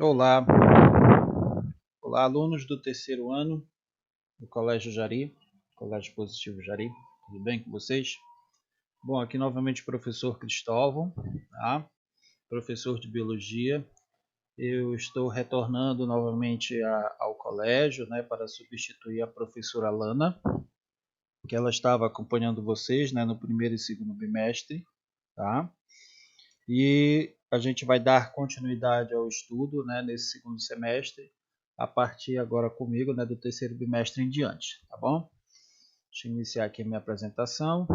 Olá, olá alunos do terceiro ano do Colégio Jari, Colégio Positivo Jari, tudo bem com vocês? Bom, aqui novamente o professor Cristóvão, tá? Professor de Biologia. Eu estou retornando novamente ao colégio, né, para substituir a professora Lana, que ela estava acompanhando vocês, né, no primeiro e segundo bimestre, tá? E a gente vai dar continuidade ao estudo, né, nesse segundo semestre, a partir agora comigo, né, do terceiro bimestre em diante, tá bom? Deixa eu iniciar aqui a minha apresentação.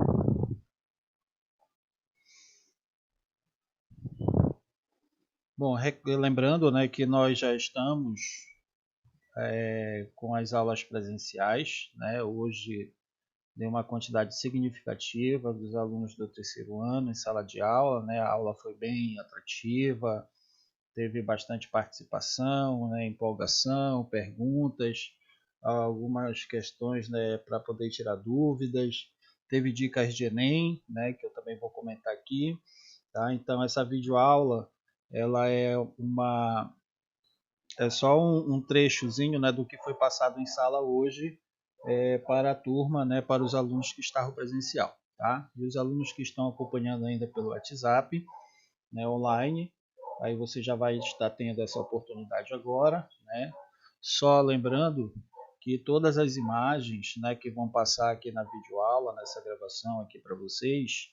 Bom, lembrando, né, que nós já estamos com as aulas presenciais, né? Hoje deu uma quantidade significativa dos alunos do terceiro ano em sala de aula, né? A aula foi bem atrativa, teve bastante participação, né, empolgação, perguntas, algumas questões, né, para poder tirar dúvidas. Teve dicas de Enem, né, que eu também vou comentar aqui. Tá? Então, essa videoaula ela é só um trechozinho, né, do que foi passado em sala hoje para a turma, né, para os alunos que estavam presencial. Tá? E os alunos que estão acompanhando ainda pelo WhatsApp, né, online, aí você já vai estar tendo essa oportunidade agora, né? Só lembrando que todas as imagens, né, que vão passar aqui na videoaula, nessa gravação aqui para vocês,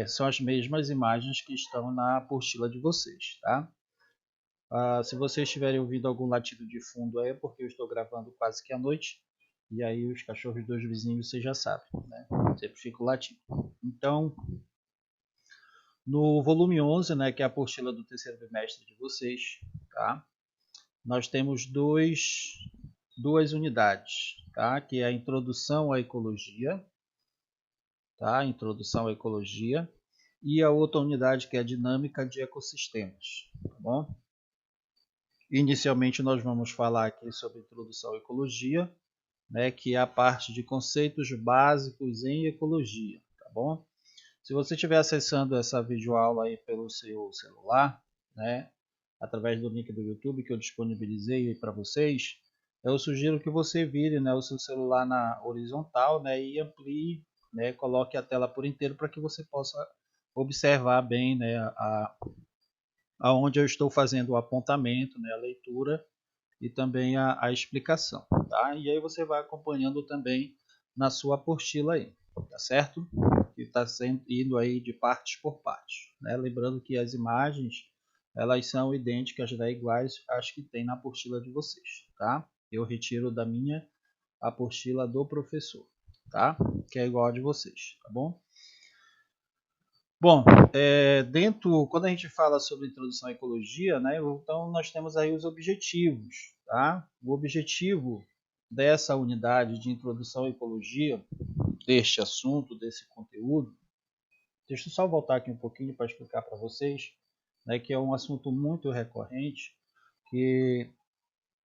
são as mesmas imagens que estão na apostila de vocês, tá? Se vocês estiverem ouvindo algum latido de fundo é porque eu estou gravando quase que à noite, e aí os cachorros dos vizinhos vocês já sabem, né? Sempre fico latindo. Então, no volume 11, né, que é a apostila do terceiro bimestre de vocês, tá? Nós temos duas unidades, tá? Que é a introdução à ecologia, tá? Introdução à ecologia, e a outra unidade que é a dinâmica de ecossistemas, tá bom? Inicialmente nós vamos falar aqui sobre introdução à ecologia, né, que é a parte de conceitos básicos em ecologia, tá bom? Se você estiver acessando essa videoaula aí pelo seu celular, né, através do link do YouTube que eu disponibilizei para vocês, eu sugiro que você vire, né, o seu celular na horizontal, né, e amplie, né, coloque a tela por inteiro para que você possa observar bem, né, aonde eu estou fazendo o apontamento, né, a leitura e também a explicação, tá? E aí você vai acompanhando também na sua apostila aí, tá certo? Que está indo aí de partes por partes, né? Lembrando que as imagens elas são idênticas, né, iguais às que tem na apostila de vocês, tá? Eu retiro da minha apostila do professor, tá? Que é igual a de vocês, tá bom? Bom, quando a gente fala sobre introdução à ecologia, né, então nós temos aí os objetivos, tá? O objetivo dessa unidade de introdução à ecologia, deste assunto, desse conteúdo, deixa eu só voltar aqui um pouquinho para explicar para vocês, né, que é um assunto muito recorrente, que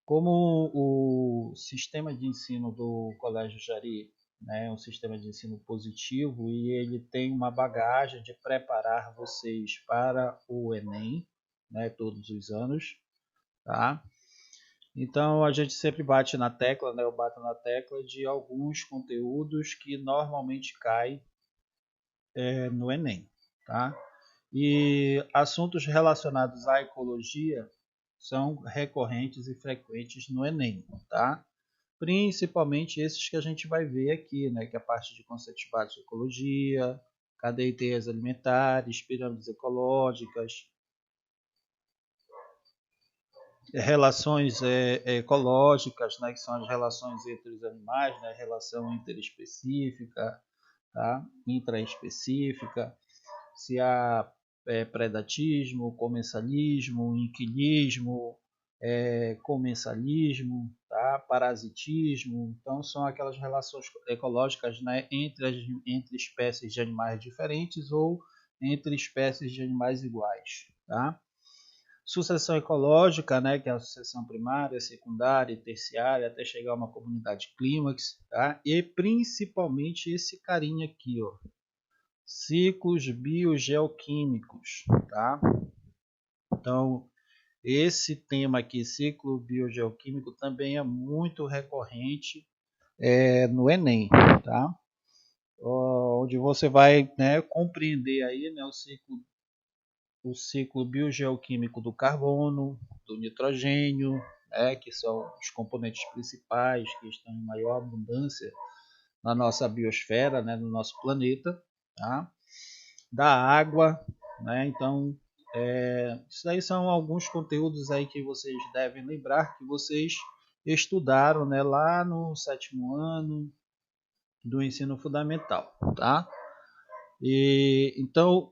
como o sistema de ensino do Colégio Jari, né, é um sistema de ensino positivo e ele tem uma bagagem de preparar vocês para o Enem, né, todos os anos, tá? Então a gente sempre bate na tecla, né, eu bato na tecla de alguns conteúdos que normalmente caem no Enem, tá? E assuntos relacionados à ecologia são recorrentes e frequentes no Enem, tá? Principalmente esses que a gente vai ver aqui, né? Que é a parte de conceitos básicos de ecologia, cadeia e teias alimentares, pirâmides ecológicas, relações ecológicas, né? Que são as relações entre os animais, né? Relação interespecífica, tá? Intraespecífica, se há predatismo, comensalismo, inquilismo, comensalismo, tá? Parasitismo. Então, são aquelas relações ecológicas, né, entre espécies de animais diferentes ou entre espécies de animais iguais. Tá? Sucessão ecológica, né, que é a sucessão primária, secundária e terciária, até chegar a uma comunidade clímax. Tá? E principalmente esse carinha aqui, ó, ciclos biogeoquímicos, tá? Então, esse tema aqui, ciclo biogeoquímico, também é muito recorrente no Enem, tá? Onde você vai, né, compreender aí, né, o ciclo biogeoquímico do carbono, do nitrogênio, né, que são os componentes principais que estão em maior abundância na nossa biosfera, né, no nosso planeta, tá? Da água, né? Então, isso aí são alguns conteúdos aí que vocês devem lembrar que vocês estudaram, né, lá no 7º ano do ensino fundamental, tá? E então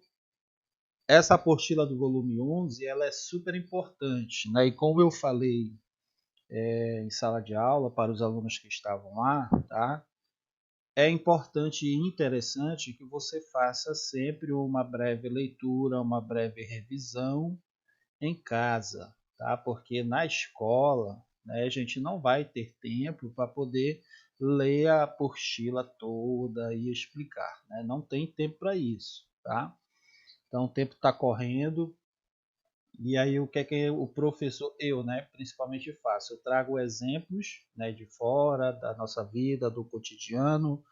essa apostila do volume 11, ela é super importante, né? E como eu falei em sala de aula para os alunos que estavam lá, tá? É importante e interessante que você faça sempre uma breve leitura, uma breve revisão em casa, tá? Porque na escola, né, a gente não vai ter tempo para poder ler a apostila toda e explicar, né? Não tem tempo para isso, tá? Então o tempo está correndo e aí o que é que o professor, eu, né, principalmente faço? Eu trago exemplos, né, de fora da nossa vida, do cotidiano,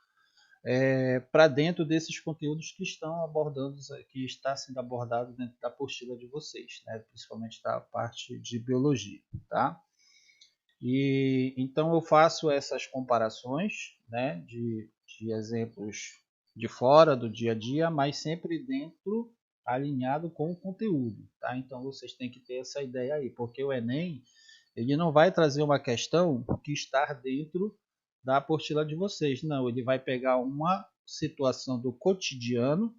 para dentro desses conteúdos que estão abordando, que está sendo abordado dentro da apostila de vocês, né? Principalmente da parte de biologia, tá? E então eu faço essas comparações, né, de exemplos de fora do dia a dia, mas sempre dentro alinhado com o conteúdo, tá? Então vocês têm que ter essa ideia aí, porque o Enem ele não vai trazer uma questão que está dentro da apostila de vocês, não. Ele vai pegar uma situação do cotidiano,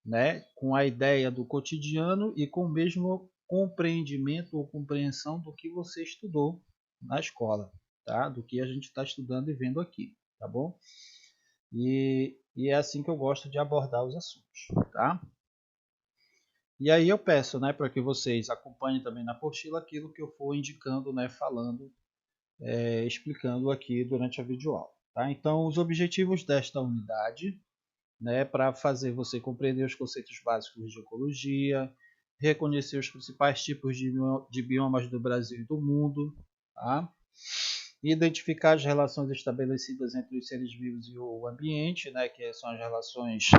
né, com a ideia do cotidiano e com o mesmo compreendimento ou compreensão do que você estudou na escola, tá? Do que a gente está estudando e vendo aqui, tá bom? E é assim que eu gosto de abordar os assuntos, tá? E aí eu peço, né, para que vocês acompanhem também na apostila aquilo que eu for indicando, né, falando, explicando aqui durante a videoaula, tá? Então, os objetivos desta unidade, né, para fazer você compreender os conceitos básicos de ecologia, reconhecer os principais tipos de biomas do Brasil e do mundo, tá? Identificar as relações estabelecidas entre os seres vivos e o ambiente, né, que são as relações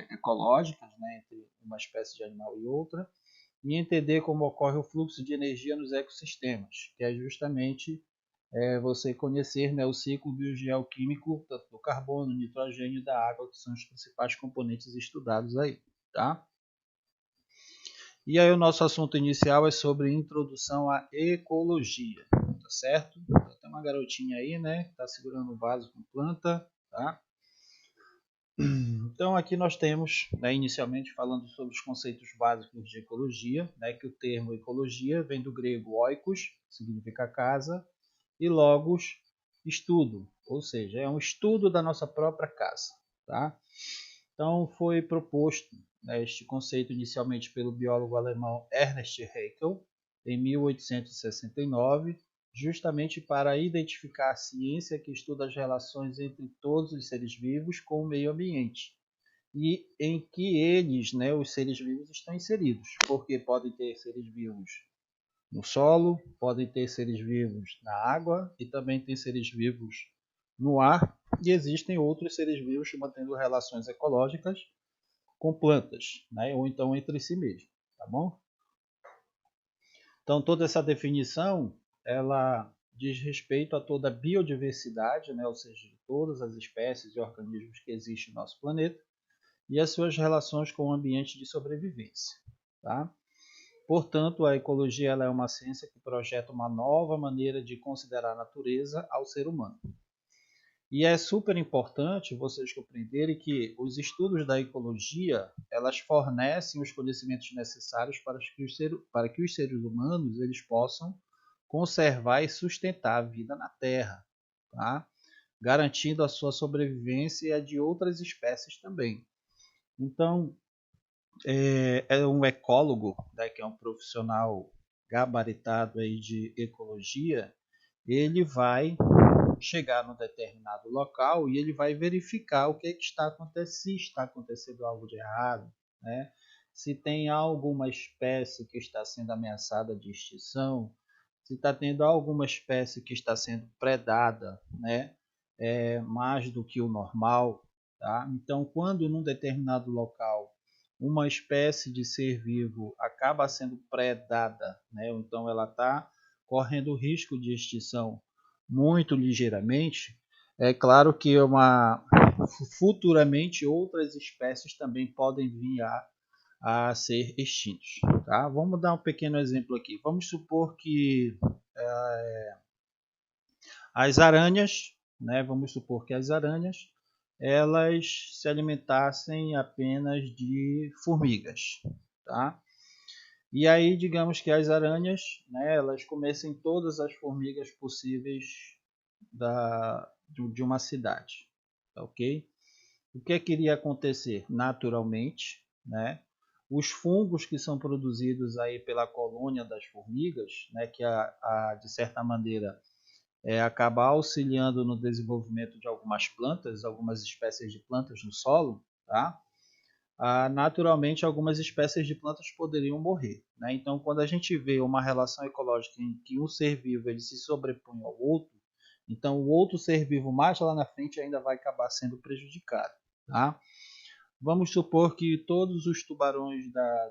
ecológicas, né, entre uma espécie de animal e outra, e entender como ocorre o fluxo de energia nos ecossistemas, que é justamente você conhecer, né, o ciclo biogeoquímico tanto do carbono, nitrogênio e da água, que são os principais componentes estudados aí, tá? E aí o nosso assunto inicial é sobre introdução à ecologia, tá certo? Tem uma garotinha aí, né, que está segurando um vaso com planta, tá? Então aqui nós temos, né, inicialmente falando sobre os conceitos básicos de ecologia, né, que o termo ecologia vem do grego oikos, que significa casa, e logos, estudo, ou seja, é um estudo da nossa própria casa, tá? Então foi proposto, né, este conceito inicialmente pelo biólogo alemão Ernst Haeckel em 1869, justamente para identificar a ciência que estuda as relações entre todos os seres vivos com o meio ambiente e em que eles, né, os seres vivos estão inseridos, porque podem ter seres vivos no solo, podem ter seres vivos na água e também tem seres vivos no ar e existem outros seres vivos mantendo relações ecológicas com plantas, né? Ou então entre si mesmo, tá bom? Então toda essa definição ela diz respeito a toda a biodiversidade, né? Ou seja, de todas as espécies e organismos que existem no nosso planeta e as suas relações com o ambiente de sobrevivência, tá? Portanto, a ecologia ela é uma ciência que projeta uma nova maneira de considerar a natureza ao ser humano. E é super importante vocês compreenderem que os estudos da ecologia elas fornecem os conhecimentos necessários para que os seres humanos eles possam conservar e sustentar a vida na Terra, tá? Garantindo a sua sobrevivência e a de outras espécies também. Então, um ecólogo, né, que é um profissional gabaritado aí de ecologia, ele vai chegar num determinado local e ele vai verificar o que, é que está acontecendo, se está acontecendo algo de errado, né? se tem alguma espécie que está sendo ameaçada de extinção, se está tendo alguma espécie que está sendo predada, né, mais do que o normal, tá? Então, quando num determinado local uma espécie de ser vivo acaba sendo predada, né, então ela está correndo risco de extinção muito ligeiramente, é claro que futuramente outras espécies também podem vir a ser extintos. Tá? Vamos dar um pequeno exemplo aqui. Vamos supor que as aranhas, né, vamos supor que as aranhas elas se alimentassem apenas de formigas. Tá? E aí, digamos que as aranhas, né, elas comessem todas as formigas possíveis de uma cidade. Tá, ok? O que iria acontecer? Naturalmente, né, os fungos que são produzidos aí pela colônia das formigas, né, que de certa maneira acaba auxiliando no desenvolvimento de algumas plantas, algumas espécies de plantas no solo, tá? Naturalmente algumas espécies de plantas poderiam morrer, né? Então, quando a gente vê uma relação ecológica em que um ser vivo ele se sobrepõe ao outro, então o outro ser vivo mais lá na frente ainda vai acabar sendo prejudicado, tá? Vamos supor que todos os tubarões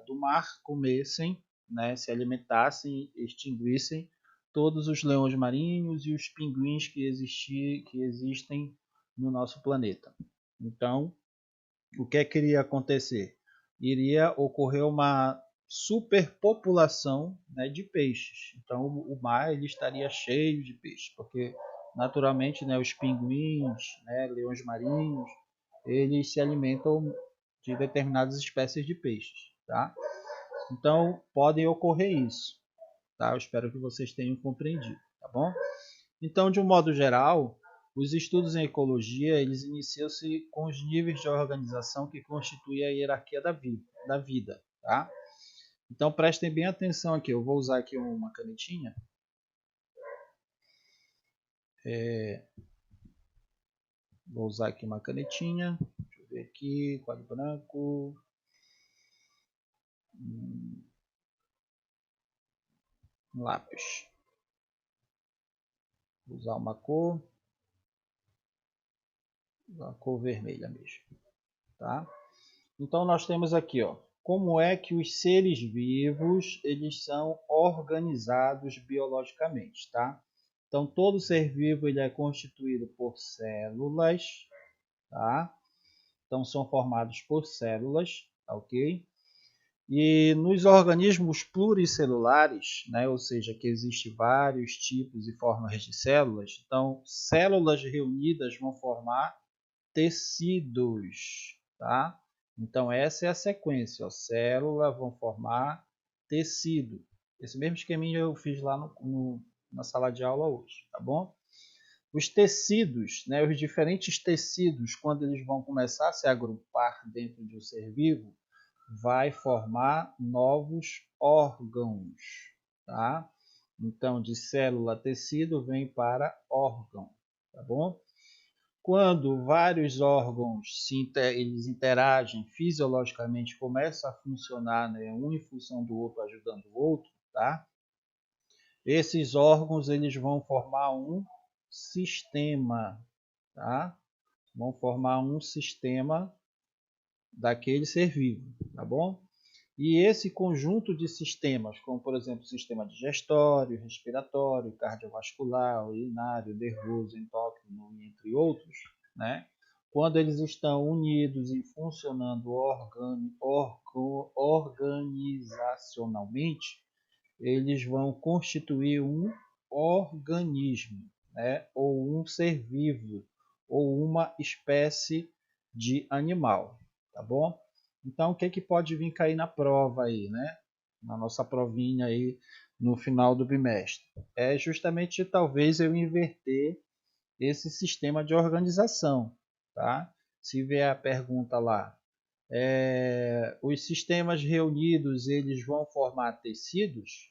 do mar comessem, né, se alimentassem, extinguissem todos os leões marinhos e os pinguins que existem no nosso planeta. Então, o que iria acontecer? Iria ocorrer uma superpopulação, né, de peixes. Então, o mar ele estaria cheio de peixes, porque naturalmente, né, os pinguins, né, leões marinhos, eles se alimentam de determinadas espécies de peixes, tá? Então, pode ocorrer isso, tá? Eu espero que vocês tenham compreendido, tá bom? Então, de um modo geral, os estudos em ecologia, eles iniciam-se com os níveis de organização que constituem a hierarquia da vida, tá? Então, prestem bem atenção aqui. Eu vou usar aqui uma canetinha. Vou usar aqui uma canetinha. Deixa eu ver aqui, quadro branco. Um lápis. Vou usar uma cor. Uma cor vermelha mesmo, tá? Então nós temos aqui, ó, como é que os seres vivos eles são organizados biologicamente, tá? Então todo ser vivo ele é constituído por células, tá? Então são formados por células, tá, ok? E nos organismos pluricelulares, né, ou seja, que existem vários tipos e formas de células, então células reunidas vão formar tecidos, tá? Então essa é a sequência, ó. Célula vão formar tecido. Esse mesmo esqueminha eu fiz lá na sala de aula hoje, tá bom? Os tecidos, né, os diferentes tecidos, quando eles vão começar a se agrupar dentro de um ser vivo, vai formar novos órgãos, tá? Então, de célula a tecido vem para órgão, tá bom? Quando vários órgãos eles interagem fisiologicamente, começam a funcionar, né, um em função do outro, ajudando o outro, tá? Esses órgãos eles vão formar um sistema, tá? Vão formar um sistema daquele ser vivo, tá bom? E esse conjunto de sistemas, como por exemplo o sistema digestório, respiratório, cardiovascular, urinário, nervoso, endócrino, entre outros, né? Quando eles estão unidos e funcionando organizacionalmente, eles vão constituir um organismo, né? Ou um ser vivo, ou uma espécie de animal, tá bom? Então, o que pode vir cair na prova aí, né? Na nossa provinha aí no final do bimestre? É justamente talvez eu inverter esse sistema de organização, tá? Se vier a pergunta lá, os sistemas reunidos eles vão formar tecidos,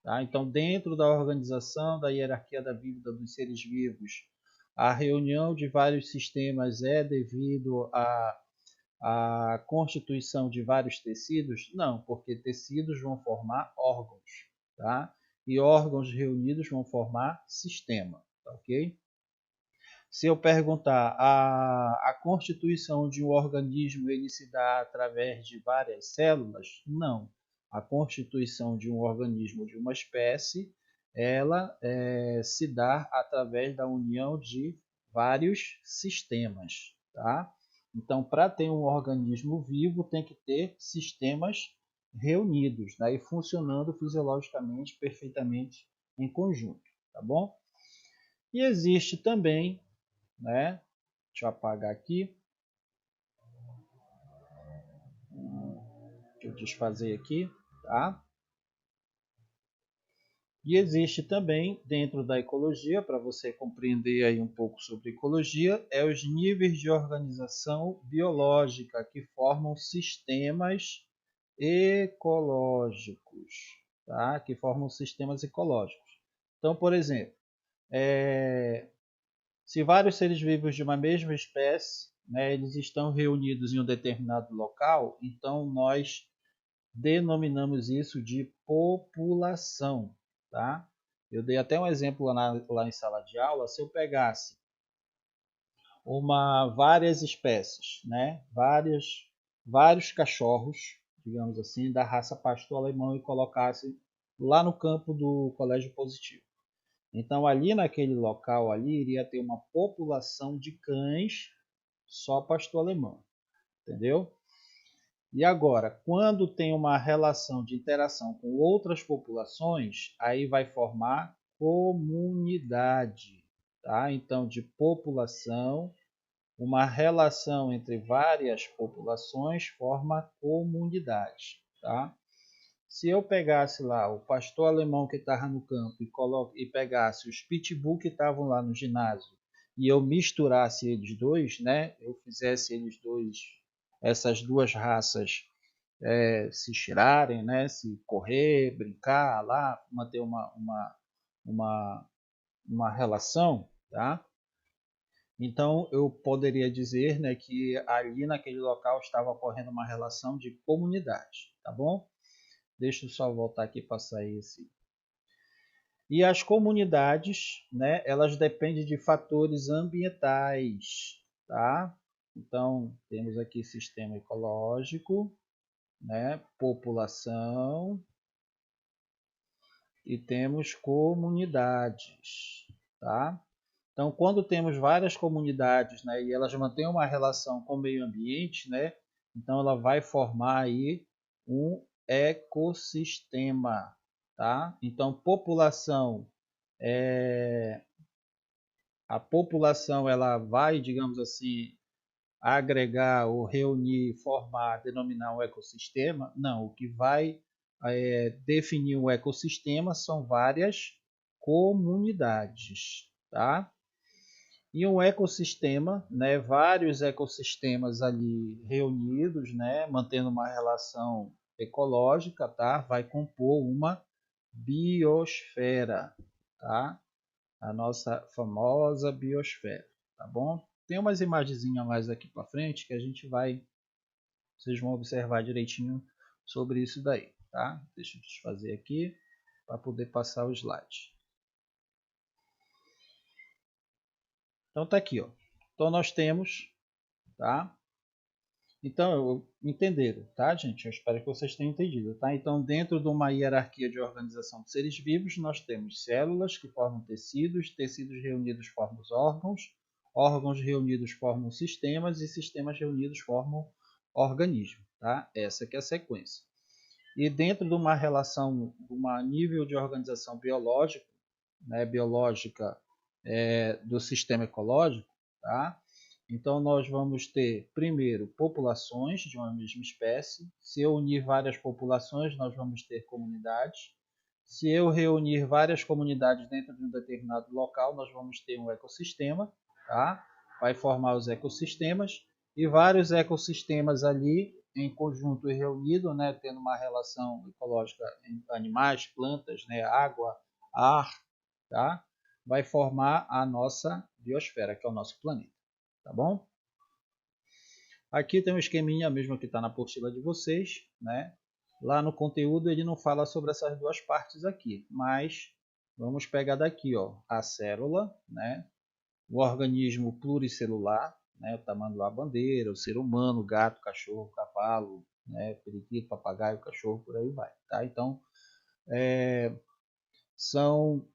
tá? Então, dentro da organização da hierarquia da vida dos seres vivos, a reunião de vários sistemas é devido a a constituição de vários tecidos? Não, porque tecidos vão formar órgãos, tá? E órgãos reunidos vão formar sistema, tá, ok? Se eu perguntar a constituição de um organismo, ele se dá através de várias células? Não. A constituição de um organismo, de uma espécie, ela se dá através da união de vários sistemas, tá? Então, para ter um organismo vivo, tem que ter sistemas reunidos, né? E funcionando fisiologicamente perfeitamente em conjunto, tá bom? E existe também, né? Deixa eu apagar aqui. Deixa eu desfazer aqui, tá? E existe também, dentro da ecologia, para você compreender aí um pouco sobre ecologia, os níveis de organização biológica que formam sistemas ecológicos, tá? Que formam sistemas ecológicos. Então, por exemplo, se vários seres vivos de uma mesma espécie, né, eles estão reunidos em um determinado local, então nós denominamos isso de população, tá? Eu dei até um exemplo lá em sala de aula. Se eu pegasse várias espécies, né, vários cachorros, digamos assim, da raça pastor alemão e colocasse lá no campo do colégio positivo. Então ali naquele local ali iria ter uma população de cães só pastor alemão, entendeu? E agora, quando tem uma relação de interação com outras populações, aí vai formar comunidade, tá? Então, de população, uma relação entre várias populações forma comunidade, tá? Se eu pegasse lá o pastor alemão que estava no campo e pegasse os pitbull que estavam lá no ginásio e eu misturasse eles dois, né? Eu fizesse eles dois, essas duas raças se estirarem, né? Se correr, brincar lá, manter uma relação, tá? Então eu poderia dizer, né, que ali naquele local estava ocorrendo uma relação de comunidade, tá bom? Deixa eu só voltar aqui para sair esse. E as comunidades, né, elas dependem de fatores ambientais, tá? Então, temos aqui sistema ecológico, né, população e temos comunidades, tá? Então, quando temos várias comunidades, né, e elas mantêm uma relação com o meio ambiente, né, então ela vai formar aí um ecossistema, tá? Então, a população ela vai, digamos assim, agregar ou reunir, formar, denominar um ecossistema? Não, o que vai definir um ecossistema são várias comunidades, tá? E um ecossistema, né, vários ecossistemas ali reunidos, né, mantendo uma relação ecológica, tá? Vai compor uma biosfera, tá? A nossa famosa biosfera, tá bom? Tem umas imagenzinhas mais aqui para frente que a gente vai, vocês vão observar direitinho sobre isso daí, tá? Deixa eu desfazer aqui para poder passar o slide. Então tá aqui, ó. Então nós temos, tá? Então, entenderam, tá, gente? Eu espero que vocês tenham entendido, tá? Então, dentro de uma hierarquia de organização de seres vivos, nós temos células que formam tecidos, tecidos reunidos formam órgãos, órgãos reunidos formam sistemas e sistemas reunidos formam organismos, tá? Essa que é a sequência. E dentro de uma relação, de um nível de organização biológica, né, do sistema ecológico, tá? Então, nós vamos ter, primeiro, populações de uma mesma espécie. Se eu unir várias populações, nós vamos ter comunidades. Se eu reunir várias comunidades dentro de um determinado local, nós vamos ter um ecossistema, tá? Vai formar os ecossistemas e vários ecossistemas ali em conjunto e reunido, né, tendo uma relação ecológica entre animais, plantas, né, água, ar, tá? Vai formar a nossa biosfera, que é o nosso planeta. Tá bom? Aqui tem um esqueminha mesmo que está na apostila de vocês, né? Lá no conteúdo ele não fala sobre essas duas partes aqui, mas vamos pegar daqui, ó, a célula, né? O organismo pluricelular, né? O tamanduá bandeira, o ser humano, gato, cachorro, cavalo, né? Periquito, papagaio, cachorro, por aí vai, tá? Então, são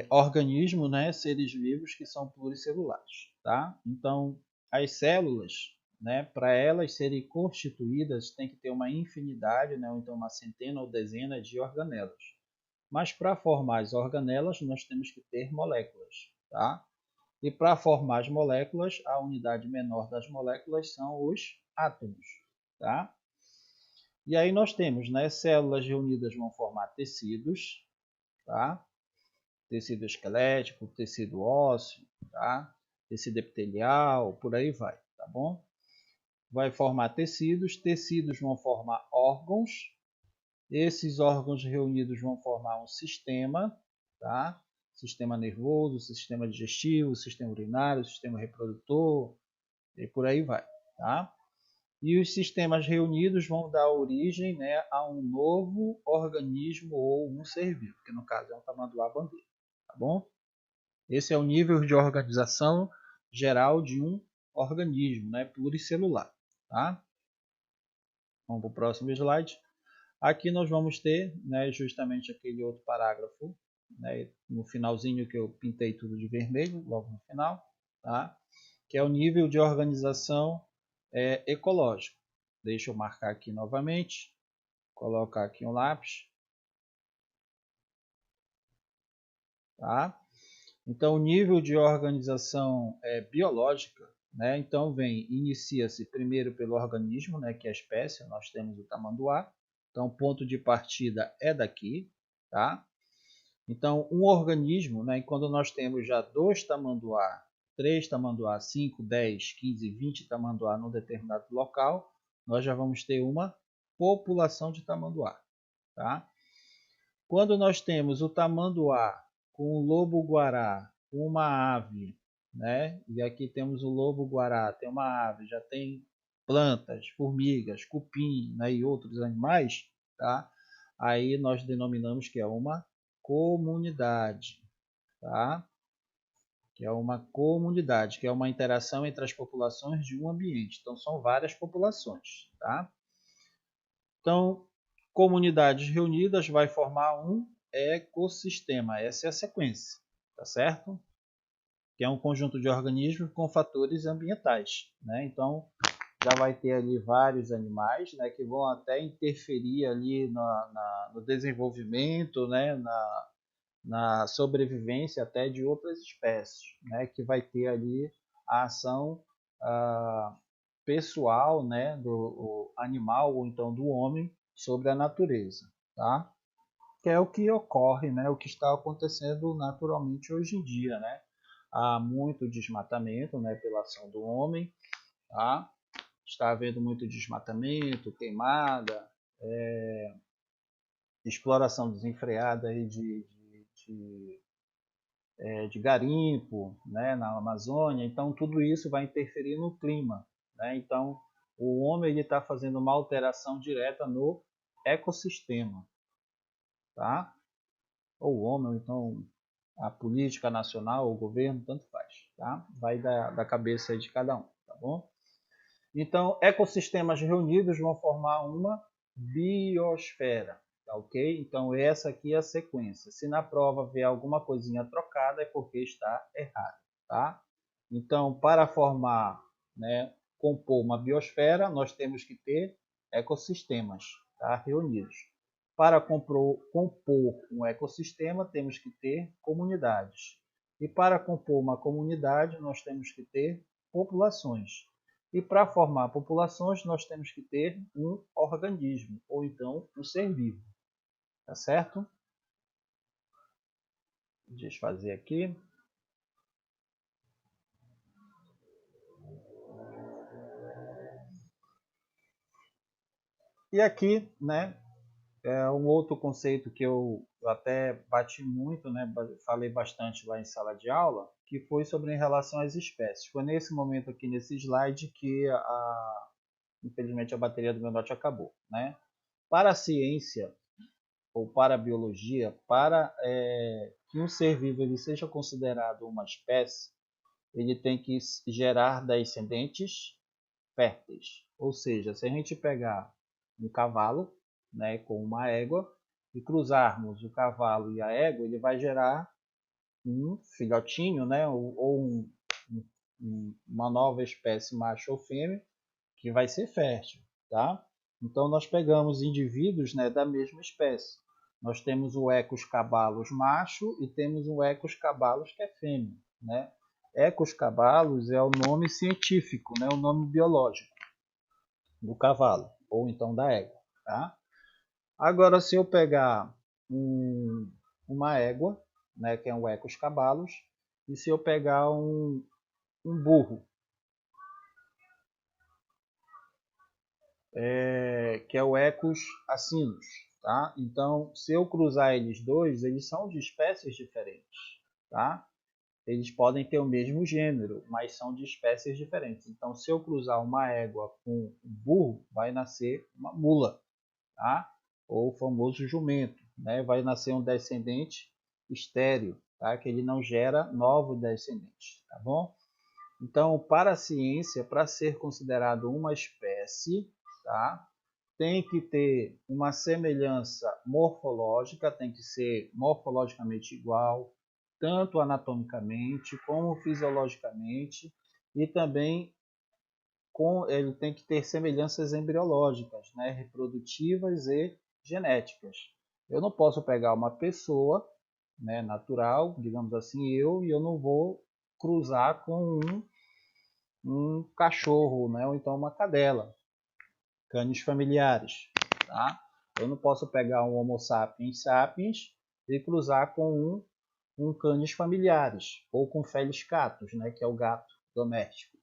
organismos, né? Seres vivos que são pluricelulares, tá? Então, as células, né? Para elas serem constituídas, tem que ter uma infinidade, né? Ou então uma centena ou dezena de organelas. Mas para formar as organelas, nós temos que ter moléculas, tá? E para formar as moléculas, a unidade menor das moléculas são os átomos, tá? E aí nós temos, né, células reunidas vão formar tecidos, tá? Tecido esquelético, tecido ósseo, tá? Tecido epitelial, por aí vai, tá bom? Vai formar tecidos, tecidos vão formar órgãos, esses órgãos reunidos vão formar um sistema, tá? Sistema nervoso, sistema digestivo, sistema urinário, sistema reprodutor, e por aí vai, tá? E os sistemas reunidos vão dar origem, né, a um novo organismo ou um ser vivo, que no caso é um tamanduá bandeira, tá bom? Esse é o nível de organização geral de um organismo, né, pluricelular, tá? Vamos para o próximo slide. Aqui nós vamos ter, né, justamente aquele outro parágrafo, né, no finalzinho que eu pintei tudo de vermelho, logo no final, tá? Que é o nível de organização ecológico. Deixa eu marcar aqui novamente, colocar aqui um lápis, tá? Então, o nível de organização biológica, né? Então, inicia-se primeiro pelo organismo, né, que é a espécie, nós temos o tamanduá. Então, o ponto de partida é daqui, tá? Então, um organismo, né, quando nós temos já 2 tamanduá, 3 tamanduá, 5, 10, 15, 20 tamanduá num determinado local, nós já vamos ter uma população de tamanduá, tá? Quando nós temos o tamanduá com o lobo-guará, uma ave, né? E aqui temos o lobo-guará, tem uma ave, já tem plantas, formigas, cupim, né? E outros animais, tá? Aí nós denominamos que é uma comunidade, tá? Que é uma comunidade, que é uma interação entre as populações de um ambiente. Então são várias populações, tá? Então, comunidades reunidas vai formar um ecossistema. Essa é a sequência, tá certo? Que é um conjunto de organismos com fatores ambientais, né? Então, já vai ter ali vários animais, né, que vão até interferir ali no desenvolvimento, né, na sobrevivência até de outras espécies, né, que vai ter ali a ação pessoal, né, do animal ou então do homem sobre a natureza, tá? Que é o que ocorre, né, o que está acontecendo naturalmente hoje em dia, né? Há muito desmatamento, né, pela ação do homem, tá? Está havendo muito desmatamento, queimada, exploração desenfreada aí de garimpo, né, na Amazônia. Então, tudo isso vai interferir no clima, né? Então, o homem está fazendo uma alteração direta no ecossistema, tá? Ou o homem, ou então a política nacional, o governo, tanto faz, tá? Vai da cabeça aí de cada um, tá bom? Então, ecossistemas reunidos vão formar uma biosfera, tá ok? Então, essa aqui é a sequência. Se na prova vier alguma coisinha trocada, é porque está errado, tá? Então, para formar, né, compor uma biosfera, nós temos que ter ecossistemas, tá, reunidos. Para compor um ecossistema, temos que ter comunidades. E para compor uma comunidade, nós temos que ter populações. E para formar populações, nós temos que ter um organismo, ou então um ser vivo. Tá certo? Desfazer aqui. E aqui, né, é um outro conceito que eu até bati muito, né, falei bastante lá em sala de aula, que foi sobre em relação às espécies. Foi nesse momento aqui, nesse slide, que infelizmente a bateria do meu note acabou, né? Para a ciência, ou para a biologia, para que um ser vivo ele seja considerado uma espécie, ele tem que gerar descendentes férteis. Ou seja, se a gente pegar um cavalo, né, com uma égua e cruzarmos o cavalo e a égua, ele vai gerar um filhotinho, né, ou uma nova espécie macho ou fêmea que vai ser fértil, tá? Então nós pegamos indivíduos, né, da mesma espécie. Nós temos o Equus cabalus macho e temos o Equus cabalus que é fêmea, né? Equus cabalus é o nome científico, né, o nome biológico do cavalo ou então da égua, tá? Agora se eu pegar uma égua, né, que é um Equus cabalus, e se eu pegar um burro, que é o Equus asinus, tá? Então, se eu cruzar eles dois, eles são de espécies diferentes, tá? Eles podem ter o mesmo gênero, mas são de espécies diferentes. Então, se eu cruzar uma égua com um burro, vai nascer uma mula, tá? Ou o famoso jumento, né? Vai nascer um descendente estéril, tá? Que ele não gera novos descendentes, tá bom? Então, para a ciência, para ser considerado uma espécie, tá? Tem que ter uma semelhança morfológica, tem que ser morfologicamente igual, tanto anatomicamente como fisiologicamente, e também ele tem que ter semelhanças embriológicas, né, reprodutivas e genéticas. Eu não posso pegar uma pessoa, né, natural, digamos assim, e eu não vou cruzar com um cachorro, né, ou então uma cadela, canis familiares, tá? Eu não posso pegar um Homo sapiens sapiens e cruzar com um canis familiares ou com Felis catus, né, que é o gato doméstico,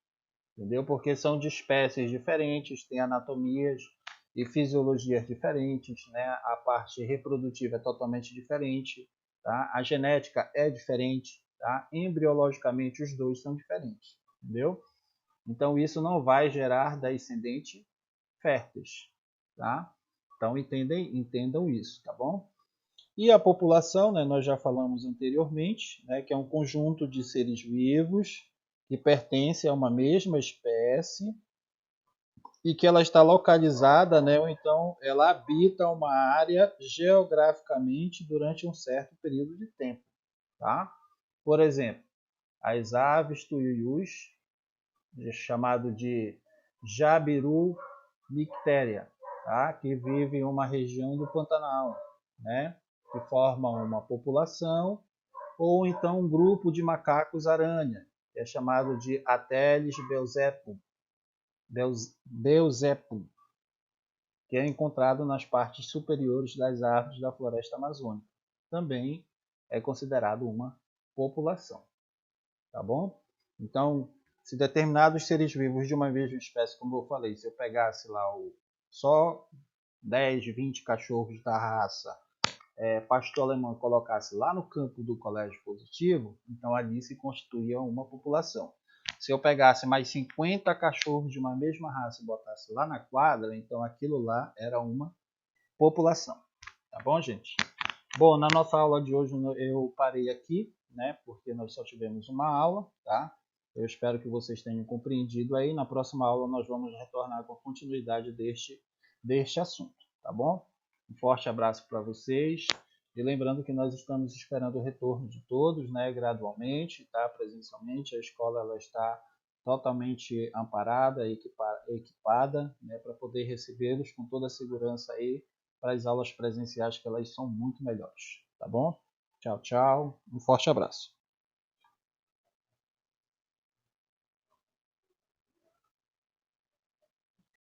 entendeu? Porque são de espécies diferentes, têm anatomias e fisiologias diferentes, né? A parte reprodutiva é totalmente diferente, tá? A genética é diferente, tá? Embriologicamente os dois são diferentes, entendeu? Então isso não vai gerar descendente férteis, tá? Então entendam isso, tá bom? E a população, né, nós já falamos anteriormente, né, que é um conjunto de seres vivos que pertence a uma mesma espécie e que ela está localizada, né, ou então ela habita uma área geograficamente durante um certo período de tempo, tá? Por exemplo, as aves tuiuius, chamado de Jabiru mictéria, tá? Que vive em uma região do Pantanal, né? Que formam uma população, ou então um grupo de macacos-aranha, que é chamado de Ateles beuzepum, que é encontrado nas partes superiores das árvores da floresta amazônica. Também é considerado uma população, tá bom? Então, se determinados seres vivos de uma mesma espécie, como eu falei, se eu pegasse lá só 10, 20 cachorros da raça pastor alemão e colocasse lá no campo do colégio positivo, então ali se constituía uma população. Se eu pegasse mais 50 cachorros de uma mesma raça e botasse lá na quadra, então aquilo lá era uma população. Tá bom, gente? Bom, na nossa aula de hoje eu parei aqui, né? Porque nós só tivemos uma aula, tá? Eu espero que vocês tenham compreendido aí. Na próxima aula nós vamos retornar com a continuidade deste assunto, tá bom? Um forte abraço para vocês. E lembrando que nós estamos esperando o retorno de todos, né? Gradualmente, tá? Presencialmente, a escola ela está totalmente amparada, equipada, né? Para poder recebê-los com toda a segurança aí para as aulas presenciais, que elas são muito melhores, tá bom? Tchau, tchau. Um forte abraço.